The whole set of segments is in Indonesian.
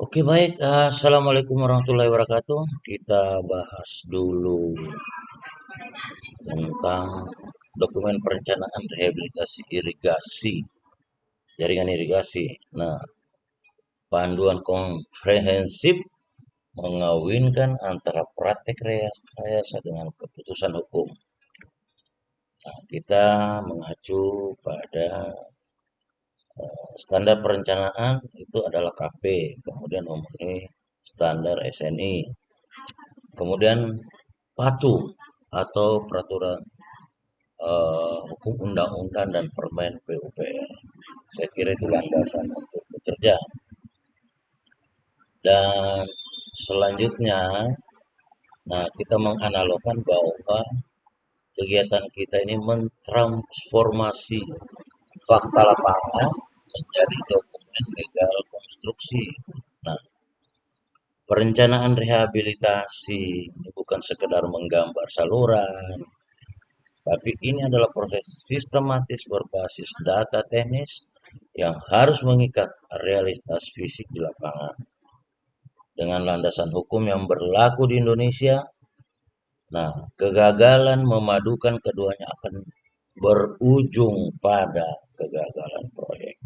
Oke baik, Assalamualaikum warahmatullahi wabarakatuh. Kita bahas dulu tentang dokumen perencanaan rehabilitasi irigasi, jaringan irigasi. Nah, panduan komprehensif mengawinkan antara praktek rekayasa dengan keputusan hukum. Nah, kita mengacu pada standar perencanaan itu adalah KP, kemudian memenuhi standar SNI. Kemudian patuh atau peraturan hukum undang-undang dan permen PUPR. Saya kira itu landasan untuk bekerja. Dan selanjutnya, nah kita menganalogkan bahwa kegiatan kita ini mentransformasi fakta lapangan menjadi dokumen legal konstruksi. Nah, perencanaan rehabilitasi ini bukan sekedar menggambar saluran, tapi ini adalah proses sistematis berbasis data teknis yang harus mengikat realitas fisik di lapangan. Dengan landasan hukum yang berlaku di Indonesia, nah kegagalan memadukan keduanya akan berujung pada kegagalan proyek.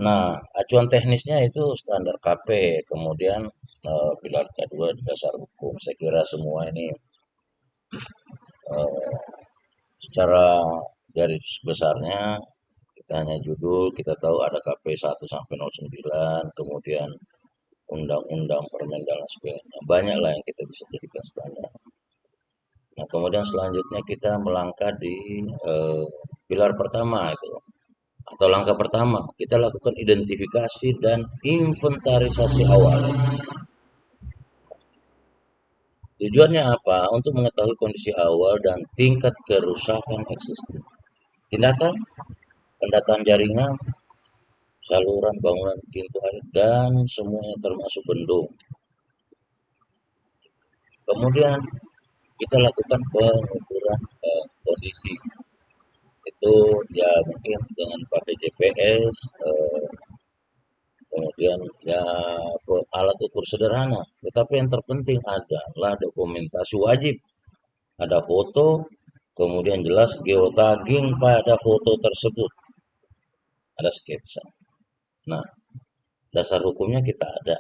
Nah, acuan teknisnya itu standar KP, kemudian pilar kedua dasar hukum. Saya kira semua ini eh, secara garis besarnya kita hanya judul, kita tahu ada KP 1 sampai 09, kemudian undang-undang, permen dan lain sebagainya. Banyak lah yang kita bisa jadikan standar. Nah, kemudian selanjutnya kita melangkah di eh, pilar pertama itu atau langkah pertama, kita lakukan identifikasi dan inventarisasi awal. Tujuannya apa? Untuk mengetahui kondisi awal dan tingkat kerusakan existing. Tindakan pendataan jaringan, saluran, bangunan, pintu air, dan semuanya termasuk bendung. Kemudian kita lakukan pengukuran kondisi. Itu ya mungkin dengan pakai GPS, kemudian ya alat ukur sederhana. Tetapi yang terpenting adalah dokumentasi wajib. Ada foto, kemudian jelas geotagging pada foto tersebut. Ada sketsa. Nah, dasar hukumnya kita ada.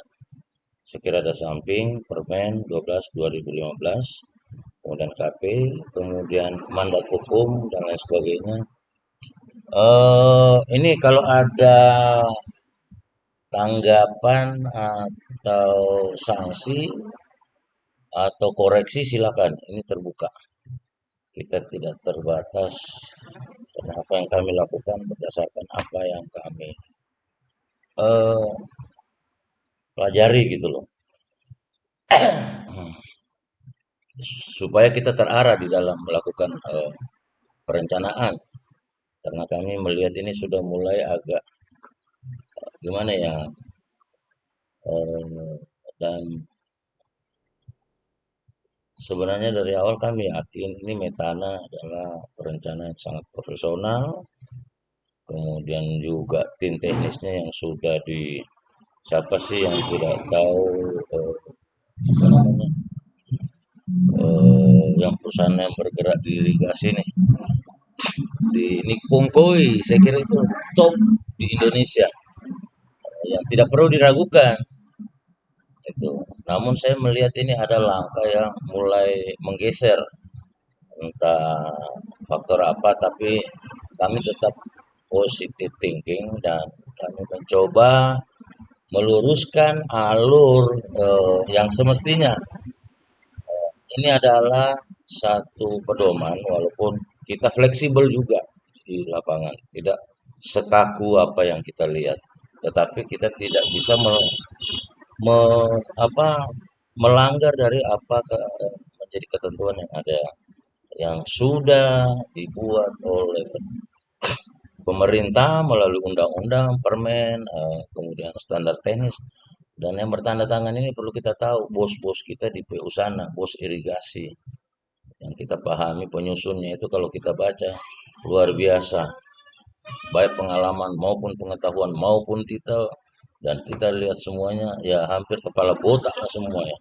Sekira ada samping Permen 12 2015, kemudian KP, kemudian mandat hukum dan lain sebagainya. Ini kalau ada tanggapan atau sanksi atau koreksi silakan. Ini terbuka. Kita tidak terbatas karena apa yang kami lakukan berdasarkan apa yang kami eh, pelajari gitu loh. Supaya kita terarah di dalam melakukan perencanaan. Karena kami melihat ini sudah mulai agak gimana ya, dan sebenarnya dari awal kami yakin ini Metana adalah perencanaan yang sangat profesional, kemudian juga tim teknisnya yang sudah di siapa sih yang tidak tahu apa namanya, yang perusahaan yang bergerak di irigasi nih di Nippon Koi, saya kira itu top di Indonesia yang tidak perlu diragukan itu. Namun saya melihat ini ada langkah yang mulai menggeser, entah faktor apa, tapi kami tetap positive thinking dan kami mencoba meluruskan alur yang semestinya. Ini adalah satu pedoman walaupun kita fleksibel juga di lapangan, tidak sekaku apa yang kita lihat, tetapi kita tidak bisa me, apa, melanggar dari apa menjadi ketentuan yang ada yang sudah dibuat oleh pemerintah melalui undang-undang, permen, kemudian standar teknis. Dan yang bertanda tangan ini perlu kita tahu, bos-bos kita di PU sana, bos irigasi. Yang kita pahami penyusunnya itu kalau kita baca, luar biasa. baik pengalaman maupun pengetahuan maupun titel, dan kita lihat semuanya ya hampir kepala botak lah semua ya.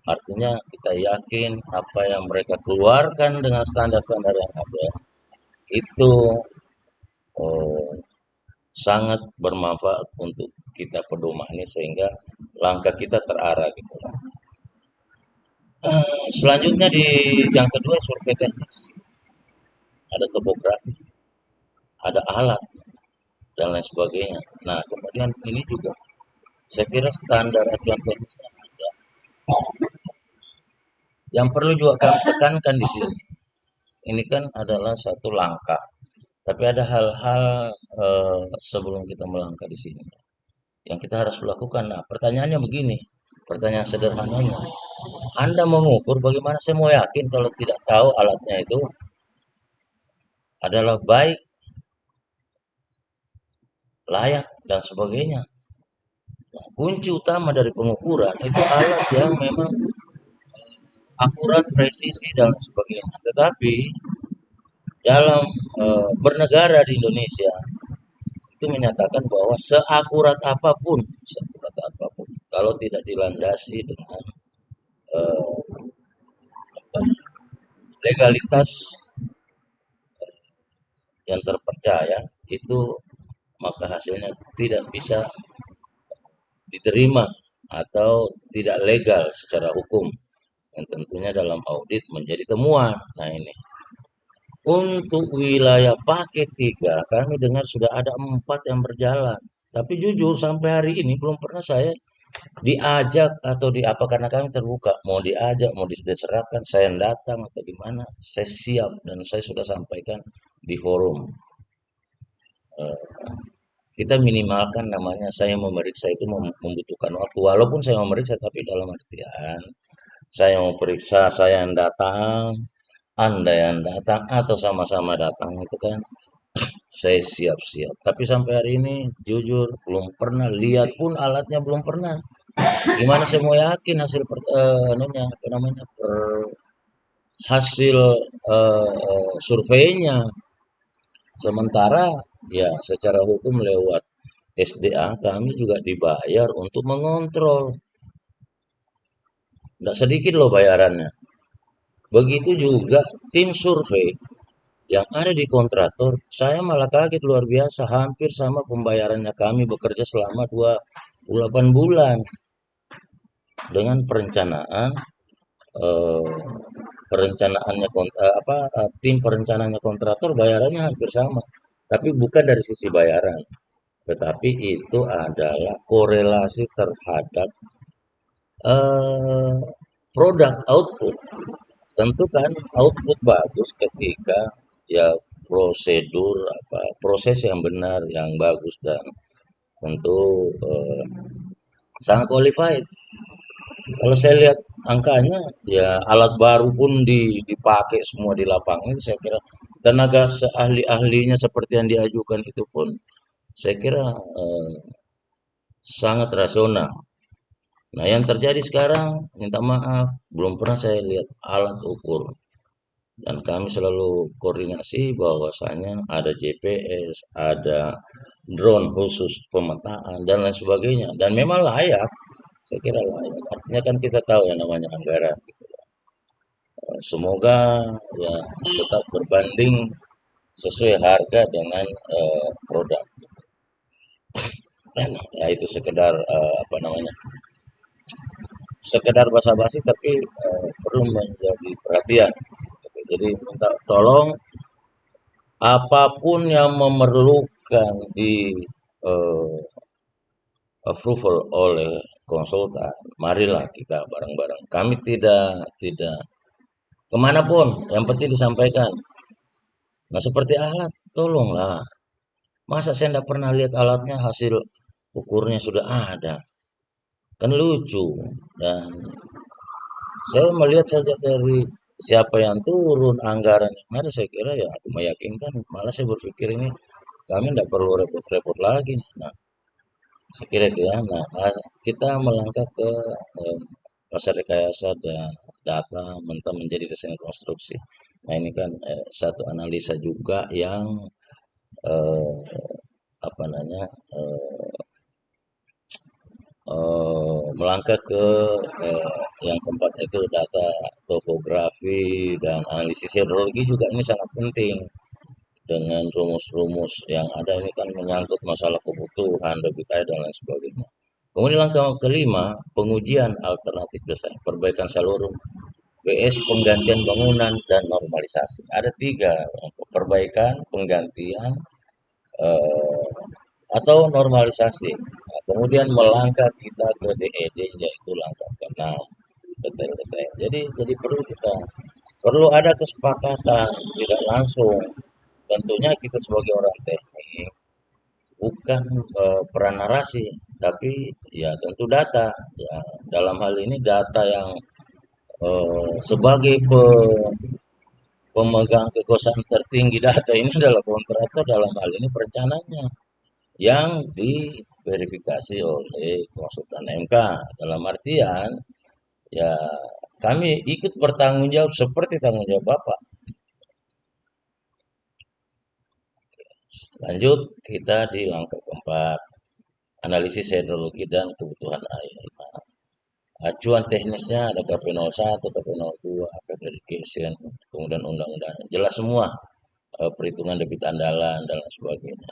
Artinya kita yakin apa yang mereka keluarkan dengan standar-standar yang ada itu eh, sangat bermanfaat untuk kita pedoman ini sehingga langkah kita terarah gitu. Selanjutnya di yang kedua survei teknis, ada topografi, ada alat dan lain sebagainya. Nah kemudian ini juga saya kira standar acuan teknisnya ada. Yang perlu juga kami tekankan di sini, ini kan adalah satu langkah, tapi ada hal-hal sebelum kita melangkah di sini yang kita harus lakukan. Nah, pertanyaannya begini, pertanyaan sederhananya, Anda mengukur bagaimana saya mau yakin kalau tidak tahu alatnya itu adalah baik, layak, dan sebagainya. Nah, kunci utama dari pengukuran itu alat yang memang akurat, presisi, dan sebagainya. Tetapi dalam bernegara di Indonesia itu menyatakan bahwa seakurat apapun, kalau tidak dilandasi dengan eh, legalitas yang terpercaya, itu maka hasilnya tidak bisa diterima atau tidak legal secara hukum, yang tentunya dalam audit menjadi temuan. Nah ini untuk wilayah paket 3 kami dengar sudah ada 4 yang berjalan, tapi jujur sampai hari ini belum pernah saya diajak atau di apa, karena kami terbuka, mau diajak, mau diserahkan, saya yang datang atau gimana, saya siap dan saya sudah sampaikan di forum. Eh, kita minimalkan namanya saya memeriksa itu membutuhkan waktu. Walaupun saya memeriksa, tapi dalam artian saya memeriksa, saya yang datang, Anda yang datang, atau sama-sama datang itu kan saya siap-siap. Tapi sampai hari ini jujur belum pernah lihat pun alatnya, belum pernah. Gimana saya mau yakin hasil anunya, apa namanya, hasil surveinya. Sementara ya secara hukum lewat SDA kami juga dibayar untuk mengontrol. Tidak sedikit loh bayarannya. Begitu juga tim survei yang ada di kontraktor, saya malah kaget luar biasa, hampir sama pembayarannya kami bekerja selama 28 bulan dengan perencanaan eh, tim perencanaannya kontraktor bayarannya hampir sama, tapi bukan dari sisi bayaran, tetapi itu adalah korelasi terhadap eh, produk output. Tentu kan output bagus ketika ya prosedur apa proses yang benar, yang bagus, dan tentu sangat qualified. Kalau saya lihat angkanya, ya alat baru pun dipakai semua di lapangan itu, saya kira tenaga seahli-ahlinya seperti yang diajukan itu pun saya kira sangat rasional. Nah, yang terjadi sekarang, minta maaf, belum pernah saya lihat alat ukur. Dan kami selalu koordinasi bahwasanya ada GPS, ada drone khusus pemetaan, dan lain sebagainya. Dan memang layak, saya kira layak. Artinya kan kita tahu yang namanya anggaran. Semoga ya tetap berbanding sesuai harga dengan produk. Ya itu sekedar apa namanya, sekedar basa-basi, tapi perlu menjadi perhatian. Jadi minta tolong apapun yang memerlukan di eh, approval oleh konsultan, marilah kita bareng-bareng. Kami tidak kemanapun, yang penting disampaikan. Nah seperti alat, tolonglah. Masa saya tidak pernah lihat alatnya, hasil ukurnya sudah ada, kan lucu. Dan saya melihat saja dari siapa yang turun, anggaran yang ada, saya kira ya aku meyakinkan. Malah saya berpikir ini kami tidak perlu repot-repot lagi. Nah, saya kira itu ya. Nah, kita melangkah ke eh, pasar rekayasa dan data mentah menjadi desain konstruksi. Nah, ini kan satu analisa juga yang eh, apa namanya melangkah ke yang keempat itu data topografi dan analisis hidrologi juga ini sangat penting dengan rumus-rumus yang ada ini kan menyangkut masalah kebutuhan debit air dan lain sebagainya. Kemudian langkah kelima, pengujian alternatif desain, perbaikan saluran, BS, penggantian bangunan dan normalisasi. Ada tiga, perbaikan, penggantian, eh, atau normalisasi. Nah, kemudian melangkah kita ke DED yaitu langkah ke-6 detail desain. Jadi perlu ada kesepakatan tidak langsung. Tentunya kita sebagai orang teknik bukan peran narasi, tapi ya tentu data. Ya, dalam hal ini data yang sebagai pemegang kekuasaan tertinggi data ini adalah kontraktor dalam hal ini perencananya yang diverifikasi oleh konsultan MK. Dalam artian ya kami ikut bertanggung jawab seperti tanggung jawab Bapak. Lanjut kita di langkah keempat, analisis hidrologi dan kebutuhan air. Nah, acuan teknisnya ada KP01, KP02, KP Irrigation, kemudian undang-undang. Jelas semua perhitungan debit andalan dan lain sebagainya.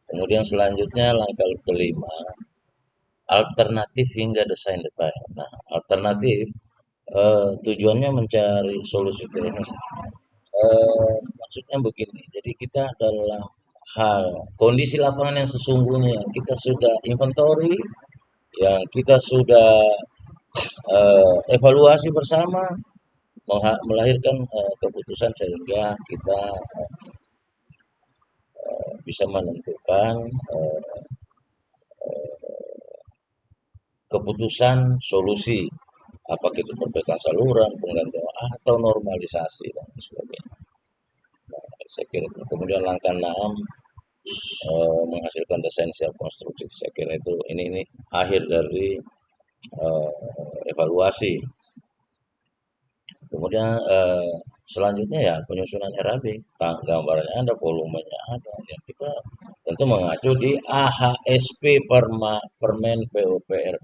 Kemudian selanjutnya langkah kelima, alternatif hingga desain detail. Nah, alternatif tujuannya mencari solusi teknis. Maksudnya begini, jadi kita dalam hal kondisi lapangan yang sesungguhnya kita sudah inventory, yang kita sudah evaluasi bersama, melahirkan keputusan sehingga kita bisa menentukan keputusan solusi apakah itu perbaikan saluran, penggantian atau normalisasi dan sebagainya. Nah, saya kira itu. Kemudian langkah 6 menghasilkan desain siap konstruksi. Saya kira itu ini akhir dari evaluasi. Kemudian selanjutnya ya penyusunan RAB, gambarnya ada, volumenya ada. Ya kita tentu mengacu di AHSP Permen PUPR.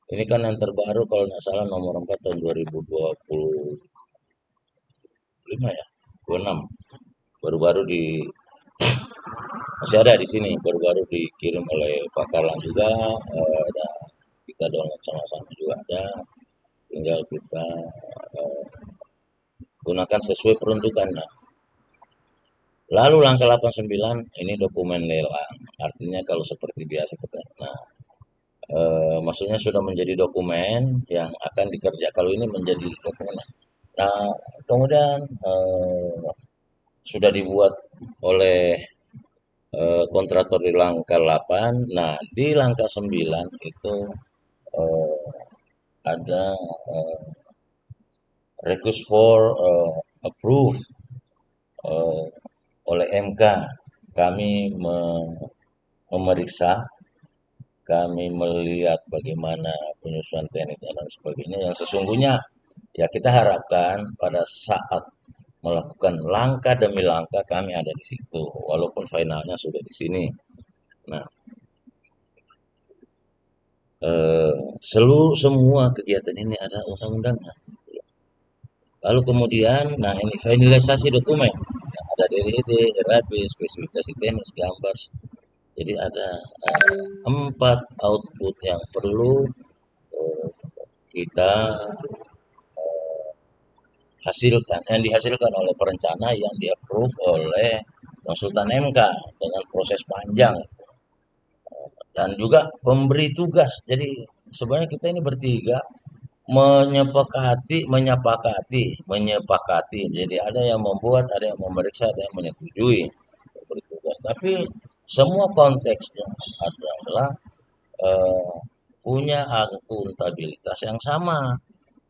Ini kan yang terbaru kalau nggak salah nomor 4 tahun 2025 ya, 26. Baru-baru masih ada di sini, baru-baru dikirim oleh Pak Karlan juga, dan kita download sama-sama juga ada. Tinggal kita gunakan sesuai peruntukannya. Lalu langkah 89 ini dokumen lelang. Artinya kalau seperti biasa kan. Nah, maksudnya sudah menjadi dokumen yang akan dikerja. Kalau ini menjadi dokumen. Nah, kemudian sudah dibuat oleh kontraktor di langkah 8. Nah, di langkah 9 itu ada request for approve oleh MK. Kami memeriksa, kami melihat bagaimana penyusunan teknis dan sebagainya yang sesungguhnya ya kita harapkan pada saat melakukan langkah demi langkah kami ada di situ walaupun finalnya sudah di sini. Nah, seluruh semua kegiatan ini ada undang-undangnya. Lalu kemudian, nah ini finalisasi dokumen. Ada DDD, RAB, spesifikasi teknis, gambar. Jadi ada 4 output yang perlu kita hasilkan, yang dihasilkan oleh perencana yang di-approve oleh konsultan MK dengan proses panjang dan juga pemberi tugas. Jadi sebenarnya kita ini bertiga menyepakati. Jadi ada yang membuat, ada yang memeriksa, ada yang menyetujui pemberi tugas. Tapi semua konteksnya adalah eh, punya akuntabilitas yang sama.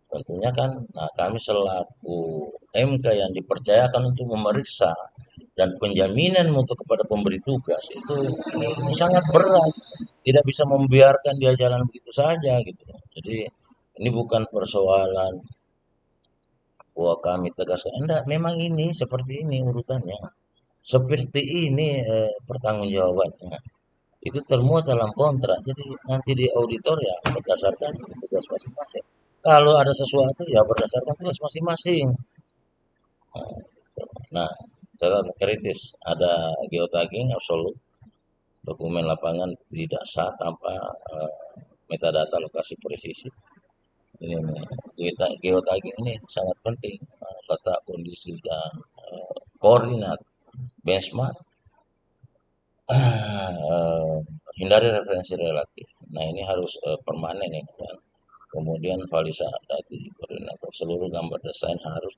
Tentunya kan, nah kami selaku MK yang dipercayakan untuk memeriksa dan penjaminan mutu kepada pemberi tugas itu ini sangat berat. Tidak bisa membiarkan dia jalan begitu saja gitu. Jadi ini bukan persoalan bahwa kami tegaskan, enggak, memang ini seperti ini urutannya. Seperti ini pertanggungjawabannya. Itu termuat dalam kontrak. Jadi nanti di auditor ya berdasarkan tugas masing-masing. Kalau ada sesuatu ya berdasarkan tugas masing-masing. Nah, catatan kritis ada geotagging absolut, dokumen lapangan tidak sah tanpa metadata lokasi presisi. Ini geotagging ini sangat penting, letak kondisi dan koordinat benchmark. Eh, hindari referensi relatif. Nah ini harus permanen ya kan. Kemudian validasi koordinator seluruh gambar desain harus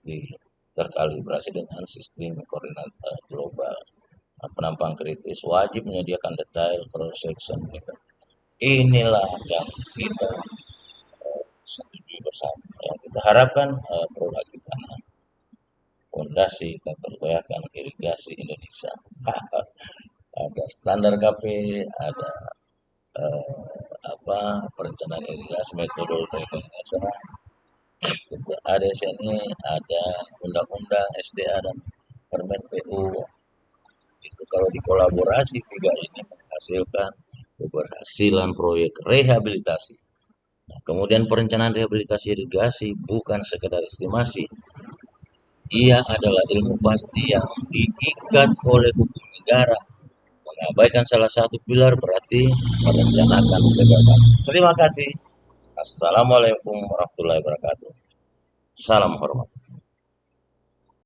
terkalibrasi dengan sistem koordinat global. Nah, penampang kritis wajib menyediakan detail cross section. Gitu. Inilah yang kita setuju bersama. Yang kita harapkan produk kita fondasi tata usaha irigasi Indonesia. Ada standar KP, ada eh, perencanaan irigasi metodologi Indonesia, ada SNI, ada undang-undang SDA dan Permen PU. Itu kalau dikolaborasi tiga ini menghasilkan keberhasilan proyek rehabilitasi. Nah, kemudian perencanaan rehabilitasi irigasi bukan sekedar estimasi, ia adalah ilmu pasti yang diikat oleh hukum negara. Mengabaikan salah satu pilar berarti merencanakan kegagalan. Terima kasih. Assalamualaikum warahmatullahi wabarakatuh. Salam hormat.